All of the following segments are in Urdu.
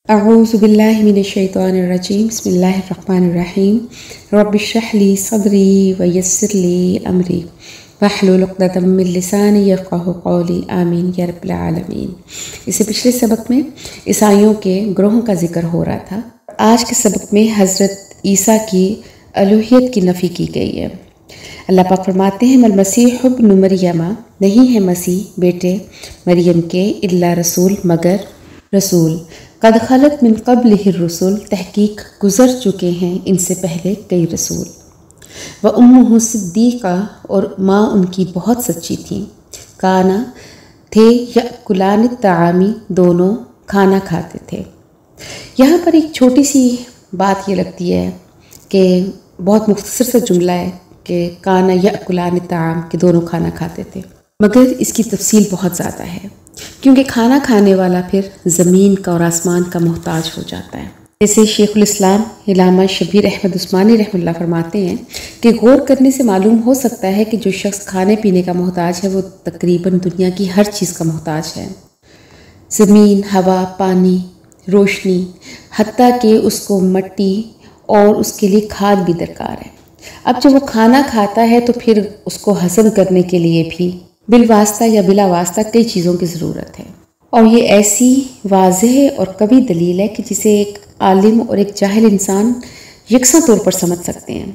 اعوذ باللہ من الشیطان الرجیم بسم اللہ الرحمن الرحیم رب اشرح لی صدری ویسر لی امری واحلل عقدۃ من لسانی یفقہوا قولی آمین یا رب العالمین۔ اس سے پچھلے سبق میں عیسائیوں کے گروہوں کا ذکر ہو رہا تھا۔ آج کے سبق میں حضرت عیسیٰ کی الوہیت کی نفی کی گئی ہے۔ اللہ پاک فرماتے ہیں المسیح ابن مریم، نہیں ہے مسیح بیٹے مریم کے الا رسول مگر رسول، قد خلت من قبلہ الرسل، تحقیق گزر چکے ہیں ان سے پہلے کئی رسول، وامہ صدیقہ، اور ماں ان کی بہت سچی تھیں، کانا تھے یأکلان الطعام، دونوں کھانا کھاتے تھے۔ یہاں پر ایک چھوٹی سی بات یہ لگتی ہے کہ بہت مختصر سا جملہ ہے کہ کانا یأکلان الطعام، کہ دونوں کھانا کھاتے تھے، مگر اس کی تفصیل بہت زیادہ ہے، کیونکہ کھانا کھانے والا پھر زمین کا اور آسمان کا محتاج ہو جاتا ہے۔ جیسے شیخ الاسلام علامہ شبیر احمد عثمانی رحمہ اللہ فرماتے ہیں کہ غور کرنے سے معلوم ہو سکتا ہے کہ جو شخص کھانے پینے کا محتاج ہے وہ تقریباً دنیا کی ہر چیز کا محتاج ہے، زمین، ہوا، پانی، روشنی، حتیٰ کہ اس کو مٹی اور اس کے لیے کھاد بھی درکار ہے۔ اب جب وہ کھانا کھاتا ہے تو پھر اس کو ہضم کرنے کے لیے بھی بالواسطہ یا بلا واسطہ کئی چیزوں کی ضرورت ہے، اور یہ ایسی واضح اور قوی دلیل ہے کہ جسے ایک عالم اور ایک جاہل انسان یکساں طور پر سمجھ سکتے ہیں،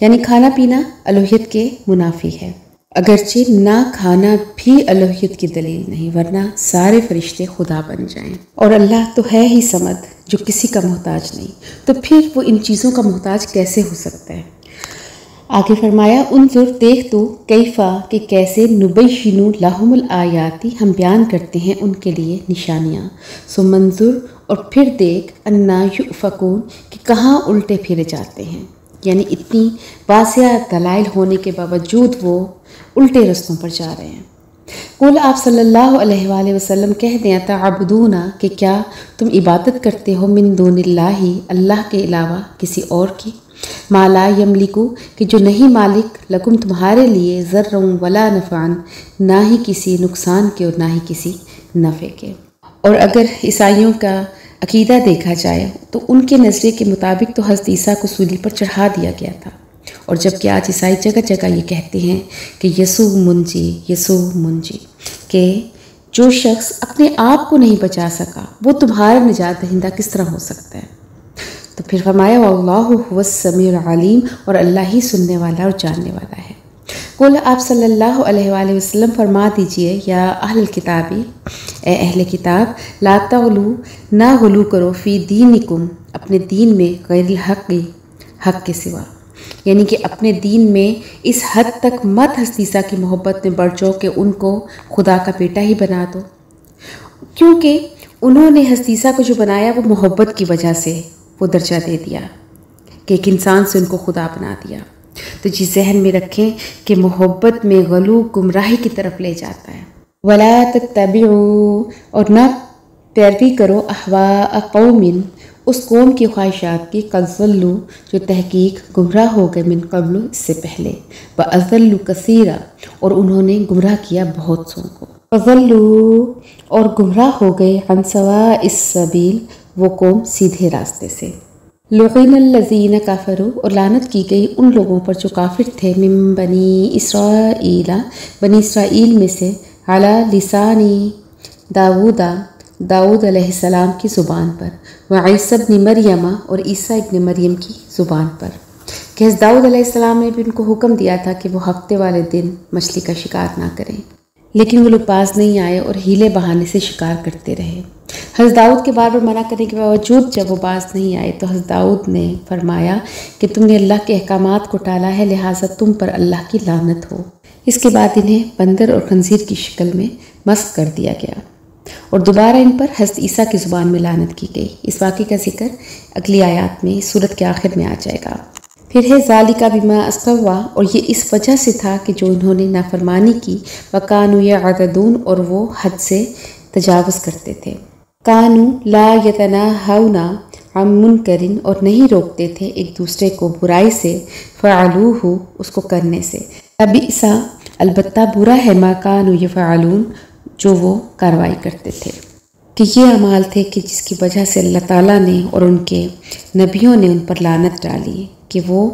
یعنی کھانا پینا الوہیت کے منافی ہے، اگرچہ نہ کھانا بھی الوہیت کی دلیل نہیں، ورنہ سارے فرشتے خدا بن جائیں، اور اللہ تو ہے ہی صمد جو کسی کا محتاج نہیں، تو پھر وہ ان چیزوں کا محتاج کیسے ہو سکتا ہے؟ آگے فرمایا انظر، دیکھ تو، کیفا، کہ کیسے، نبینُ لہم الآیاتی، ہم بیان کرتے ہیں ان کے لیے نشانیاں، ثم انظر، اور پھر دیکھ، انا یؤفکون، کہ کہاں الٹے پھیرے جاتے ہیں، یعنی اتنی واضح دلائل ہونے کے باوجود وہ الٹے رستوں پر جا رہے ہیں۔ قل، آپ صلی اللہ علیہ وآلہ وسلم کہہ دیں، تعبدون، کہ کیا تم عبادت کرتے ہو، من دون اللہ، اللہ کے علاوہ کسی اور کی، ما لا یملکو، کہ جو نہیں مالک، لکم تمہارے لیے، ضرًا ولا نفعًا، نہ ہی کسی نقصان کے اور نہ ہی کسی نفع کے۔ اور اگر عیسائیوں کا عقیدہ دیکھا جائے تو ان کے نظریے کے مطابق تو حضرت عیسیٰ کو صلیب پر چڑھا دیا گیا تھا، اور جبکہ آج عیسائی جگہ جگہ یہ کہتے ہیں کہ یسوع منجی، یسوع منجی، کہ جو شخص اپنے آپ کو نہیں بچا سکا وہ تمہارا نجات دہندہ کس طرح ہو سکتا ہے؟ تو پھر فرمایا واللہ هو السمیع العلیم، اور اللہ ہی سننے والا اور جاننے والا ہے۔ قل، آپ صلی اللہ علیہ وآلہ وسلم فرما دیجئے، یا اہل الکتابی، اے اہل کتاب، لا تغلو، نہ غلو کرو، فی دینکم، اپنے دین میں، غیر الحق، حق کے سوا، یعنی کہ اپنے دین میں اس حد تک مت حضرت عیسیٰ کی محبت میں بڑھ جاؤ کہ ان کو خدا کا بیٹا ہی بنا دو، کیونکہ انہوں نے حضرت عیسیٰ کو جو بنایا وہ محبت کی وجہ سے وہ درجہ دے دیا کہ ایک انسان سے ان کو خدا بنا دیا۔ تو جس ذہن میں رکھیں کہ محبت میں غلو گمراہی کی طرف لے جاتا ہے۔ ولا تتبعوا، اور نہ پیروی کرو، اہواء قوم، اس قوم کی خواہشات کی، قد ضلوا، جو تحقیق گمراہ ہو گئے، من قبل، اس سے پہلے، واضلوا کثیرا، اور انہوں نے گمراہ کیا بہت سو کو، وضلوا، اور گمراہ ہو گئے، عن سواء السبیل، وہ قوم سیدھے راستے سے۔ لعن الذین کفروا، اور لعنت کی گئی ان لوگوں پر جو کافر تھے، من بنی اسرائیل، بنی اسرائیل میں سے، علی لسان داؤد علیہ السلام کی زبان پر، وعیسیٰ ابن مریم، اور عیسیٰ ابن مریم کی زبان پر، کہ حضرت داؤد علیہ السلام نے بھی ان کو حکم دیا تھا کہ وہ ہفتے والے دن مچھلی کا شکار نہ کریں، لیکن وہ لوگ باز نہیں آئے اور ہیلے بہانے سے شکار کرتے رہے۔ حضرت داؤد کے بار بار منع کرنے کے باوجود جب وہ باز نہیں آئے تو حضرت داؤد نے فرمایا کہ تم نے اللہ کے احکامات کو ٹالا ہے، لہٰذا تم پر اللہ کی لعنت ہو۔ اس کے بعد انہیں بندر اور خنزیر کی شکل میں مسخ کر دیا گیا، اور دوبارہ ان پر حضرت عیسیٰ کی زبان میں لعنت کی گئی۔ اس واقعے کا ذکر اگلی آیات میں، سورت کے آخر میں آ جائے گا۔ پھر ہے ذالک بما عصوا، اور یہ اس وجہ سے تھا کہ جو انہوں نے نافرمانی کی، وکانوا یعتدون، اور وہ حد سے تجاوز کرتے تھے، کانوا لا یتناہون عن منکر، اور نہیں روکتے تھے ایک دوسرے کو برائی سے، فعلوہ، اس کو کرنے سے، لبئس، البتہ برا ہے، ما کانوا یفعلون، جو وہ کاروائی کرتے تھے۔ کہ یہ اعمال تھے کہ جس کی وجہ سے اللہ تعالیٰ نے اور ان کے نبیوں نے ان پر لعنت ڈالی کہ وہ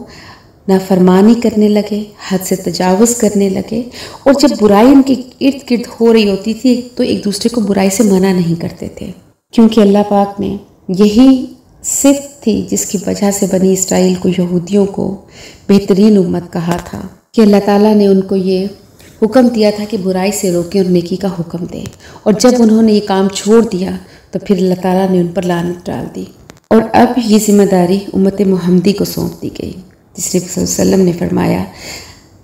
نافرمانی کرنے لگے، حد سے تجاوز کرنے لگے، اور جب برائی ان کے ارد گرد ہو رہی ہوتی تھی تو ایک دوسرے کو برائی سے منع نہیں کرتے تھے، کیونکہ اللہ پاک نے یہی صفت تھی جس کی وجہ سے بنی اسرائیل کو، یہودیوں کو بہترین امت کہا تھا کہ اللہ تعالیٰ نے ان کو یہ حکم دیا تھا کہ برائی سے روکیں اور نیکی کا حکم دیں، اور جب انہوں نے یہ کام چھوڑ دیا تو پھر اللہ تعالیٰ نے ان پر لعنت ڈال دی، اور اب یہ ذمہ داری امت محمدی کو سونپ دی گئی، جس نبی صلی اللہ علیہ وسلم نے فرمایا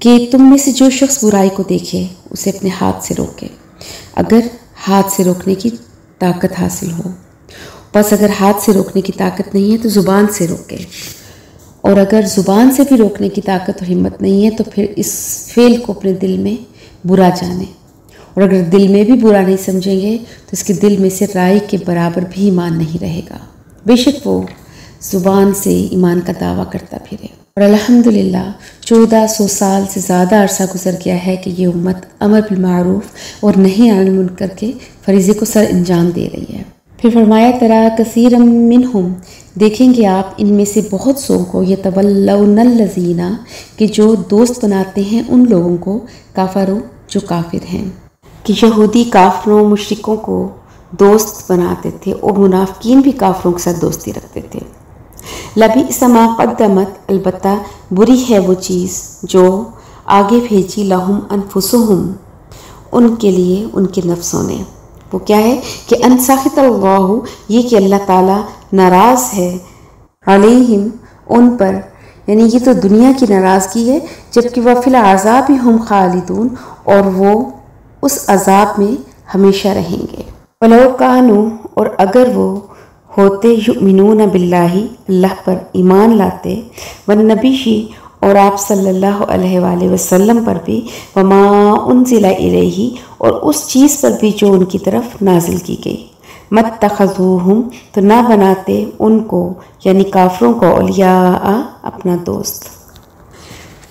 کہ تم میں سے جو شخص برائی کو دیکھے اسے اپنے ہاتھ سے روکے، اگر ہاتھ سے روکنے کی طاقت حاصل ہو، بس اگر ہاتھ سے روکنے کی طاقت نہیں ہے تو زبان سے روکے، اور اگر زبان سے بھی روکنے کی طاقت اور ہمت نہیں ہے تو پھر اس فعل کو اپنے دل میں برا جانے، اور اگر دل میں بھی برا نہیں سمجھیں گے تو اس کے دل میں سے رائی کے برابر بھی ایمان نہیں رہے گا، بے شک وہ زبان سے ایمان کا دعویٰ کرتا پھرے۔ اور الحمدللہ 1400 سال سے زیادہ عرصہ گزر گیا ہے کہ یہ امت امر بالمعروف اور نہی عن المنکر کے فریضے کو سر انجام دے رہی ہے۔ پھر فرمایا ترا کثیرا منہم، دیکھیں گے آپ ان میں سے بہت سو کو یتولون الذین، کہ جو دوست بناتے ہیں ان لوگوں کو، کافروا، جو کافر ہیں، کہ یہودی کافروں مشرکوں کو دوست بناتے تھے اور منافقین بھی کافروں کے ساتھ دوستی رکھتے تھے۔ لبئس ما قدمت، البتہ بری ہے وہ چیز جو آگے بھیجی، لہم انفسہم، ان کے لیے ان کے نفسوں نے۔ وہ کیا ہے کہ ان سخط اللہ، یہ کہ اللہ تعالیٰ ناراض ہے، علیہم، ان پر، یعنی یہ تو دنیا کی ناراضگی ہے، جبکہ وہ فی العذاب ہم خالدون، اور وہ اس عذاب میں ہمیشہ رہیں گے۔ ولو کانوا، اور اگر وہ ہوتے، یؤمنون باللہ، اللہ پر ایمان لاتے، والنبی، اور آپ صلی اللہ علیہ وآلہ وسلم پر بھی، وما انزل الیہ، اور اس چیز پر بھی جو ان کی طرف نازل کی گئی، متخذوہم، تو نہ بناتے ان کو، یعنی کافروں کو، اولیاء، اپنا دوست،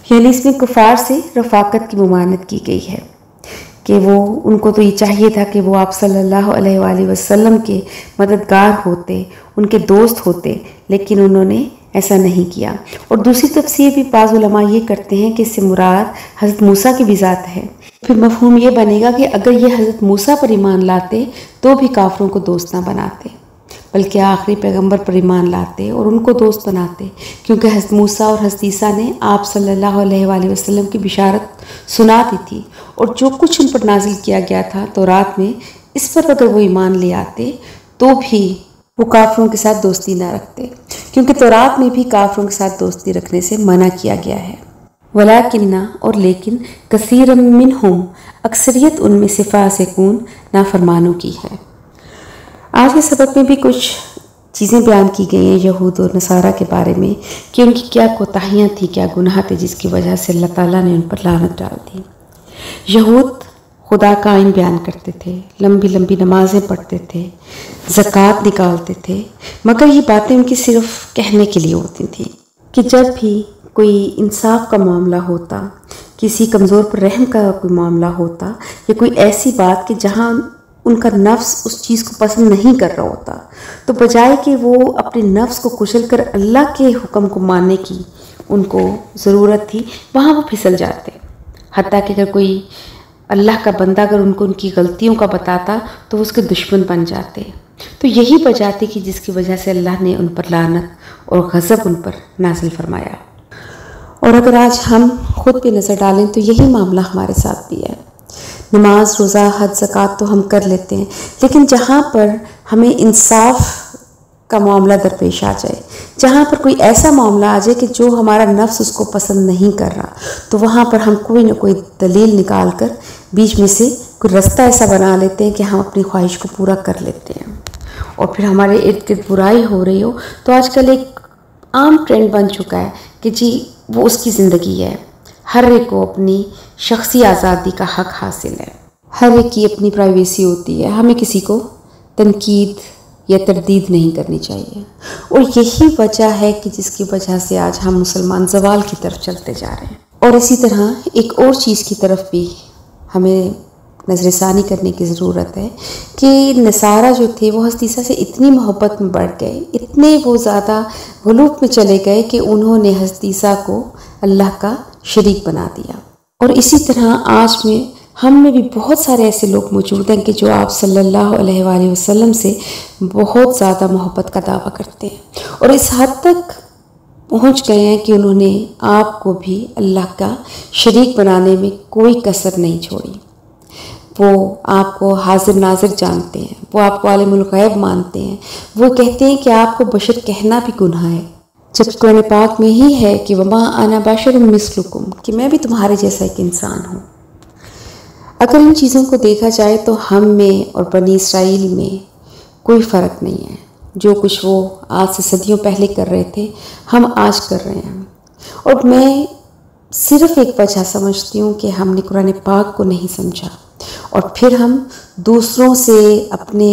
یعنی اس میں کفار سے رفاقت کی ممانعت کی گئی ہے کہ وہ ان کو تو یہ چاہیے تھا کہ وہ آپ صلی اللہ علیہ وآلہ وسلم کے مددگار ہوتے، ان کے دوست ہوتے، لیکن انہوں نے ایسا نہیں کیا۔ اور دوسری تفسیر بھی بعض علماء یہ کرتے ہیں کہ اس سے مراد حضرت موسیٰ کی بھی ذات ہے، پھر مفہوم یہ بنے گا کہ اگر یہ حضرت موسیٰ پر ایمان لاتے تو بھی کافروں کو دوست نہ بناتے، بلکہ آخری پیغمبر پر ایمان لاتے اور ان کو دوست بناتے، کیونکہ حضرت موسیٰ اور حضرت عیسیٰ نے آپ صلی اللہ علیہ وآلہ وسلم کی بشارت سنا دی تھی، اور جو کچھ ان پر نازل کیا گیا تھا تورات میں، اس پر اگر وہ ایمان لے آتے تو بھی وہ کافروں کے ساتھ دوستی نہ رکھتے، کیونکہ تورات میں بھی کافروں کے ساتھ دوستی رکھنے سے منع کیا گیا ہے۔ ولیکن، اور لیکن، کثیر منہم، اکثریت ان میں سے، فاسقون، نافرمانوں کی ہے۔ آج کے سبق میں بھی کچھ چیزیں بیان کی گئی ہیں یہود اور نصارہ کے بارے میں کہ ان کی کیا کوتاہیاں تھیں، کیا گناہ تھے جس کی وجہ سے اللہ تعالیٰ نے ان پر لعنت ڈال دی۔ یہود خدا کا آئین بیان کرتے تھے، لمبی لمبی نمازیں پڑھتے تھے، زکوٰۃ نکالتے تھے، مگر یہ باتیں ان کی صرف کہنے کے لیے ہوتی تھیں کہ جب بھی کوئی انصاف کا معاملہ ہوتا، کسی کمزور پر رحم کا کوئی معاملہ ہوتا، یا کوئی ایسی بات کہ جہاں ان کا نفس اس چیز کو پسند نہیں کر رہا ہوتا، تو بجائے کہ وہ اپنے نفس کو کچل کر اللہ کے حکم کو ماننے کی ان کو ضرورت تھی، وہاں وہ پھسل جاتے، حتیٰ کہ اگر کوئی اللہ کا بندہ اگر ان کو ان کی غلطیوں کا بتاتا تو وہ اس کے دشمن بن جاتے۔ تو یہی وجہ تھی کہ جس کی وجہ سے اللہ نے ان پر لعنت اور غضب ان پر نازل فرمایا۔ اور اگر آج ہم خود پہ نظر ڈالیں تو یہی معاملہ ہمارے ساتھ بھی ہے۔ نماز، روزہ، حج، زکوٰۃ تو ہم کر لیتے ہیں، لیکن جہاں پر ہمیں انصاف کا معاملہ درپیش آ جائے، جہاں پر کوئی ایسا معاملہ آ جائے کہ جو ہمارا نفس اس کو پسند نہیں کر رہا، تو وہاں پر ہم کوئی نہ کوئی دلیل نکال کر بیچ میں سے کوئی رستہ ایسا بنا لیتے ہیں کہ ہم اپنی خواہش کو پورا کر لیتے ہیں، اور پھر ہمارے ارد گرد برائی ہو رہی ہو تو آج کل ایک عام ٹرینڈ بن چکا ہے کہ جی وہ اس کی زندگی ہے، ہر ایک کو اپنی شخصی آزادی کا حق حاصل ہے، ہر ایک کی اپنی پرائیویسی ہوتی ہے، ہمیں کسی کو تنقید یا تردید نہیں کرنی چاہیے۔ اور یہی وجہ ہے کہ جس کی وجہ سے آج ہم مسلمان زوال کی طرف چلتے جا رہے ہیں۔ اور اسی طرح ایک اور چیز کی طرف بھی ہمیں نظر ثانی کرنے کی ضرورت ہے کہ نصارہ جو تھے وہ حضرت عیسیٰ سے اتنی محبت میں بڑھ گئے، اتنے وہ زیادہ غلوب میں چلے گئے کہ انہوں نے حضرت عیسیٰ کو اللہ کا شریک بنا دیا۔ اور اسی طرح آج میں ہم میں بھی بہت سارے ایسے لوگ موجود ہیں کہ جو آپ صلی اللہ علیہ وآلہ وسلم سے بہت زیادہ محبت کا دعویٰ کرتے ہیں، اور اس حد تک پہنچ گئے ہیں کہ انہوں نے آپ کو بھی اللہ کا شریک بنانے میں کوئی کسر نہیں چھوڑی۔ وہ آپ کو حاضر ناظر جانتے ہیں، وہ آپ کو عالم الغیب مانتے ہیں، وہ کہتے ہیں کہ آپ کو بشر کہنا بھی گناہ ہے، جب قرآن پاک میں ہی ہے کہ وما انا بشر مثلکم، کہ میں بھی تمہارے جیسا ایک انسان ہوں۔ اگر ان چیزوں کو دیکھا جائے تو ہم میں اور بنی اسرائیل میں کوئی فرق نہیں ہے۔ جو کچھ وہ آج سے صدیوں پہلے کر رہے تھے ہم آج کر رہے ہیں، اور میں صرف ایک وجہ سمجھتی ہوں کہ ہم نے قرآن پاک کو نہیں سمجھا، اور پھر ہم دوسروں سے، اپنے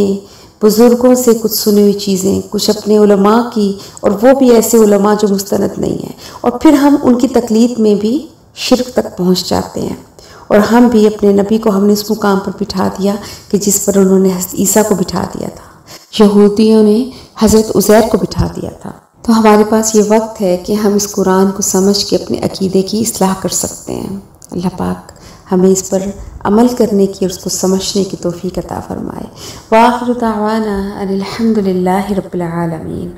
بزرگوں سے کچھ سنی ہوئی چیزیں، کچھ اپنے علماء کی، اور وہ بھی ایسے علماء جو مستند نہیں ہیں، اور پھر ہم ان کی تقلید میں بھی شرک تک پہنچ جاتے ہیں، اور ہم بھی اپنے نبی کو ہم نے اس مقام پر بٹھا دیا کہ جس پر انہوں نے حضرت عیسیٰ کو بٹھا دیا تھا، یہودیوں نے حضرت عزیر کو بٹھا دیا تھا۔ تو ہمارے پاس یہ وقت ہے کہ ہم اس قرآن کو سمجھ کے اپنے عقیدے کی اصلاح کر سکتے ہیں۔ اللہ پاک ہمیں اس پر عمل کرنے کی اور اس کو سمجھنے کی توفیق عطا فرمائے۔ وآخر دعوانا ان الحمد للہ رب العالمین۔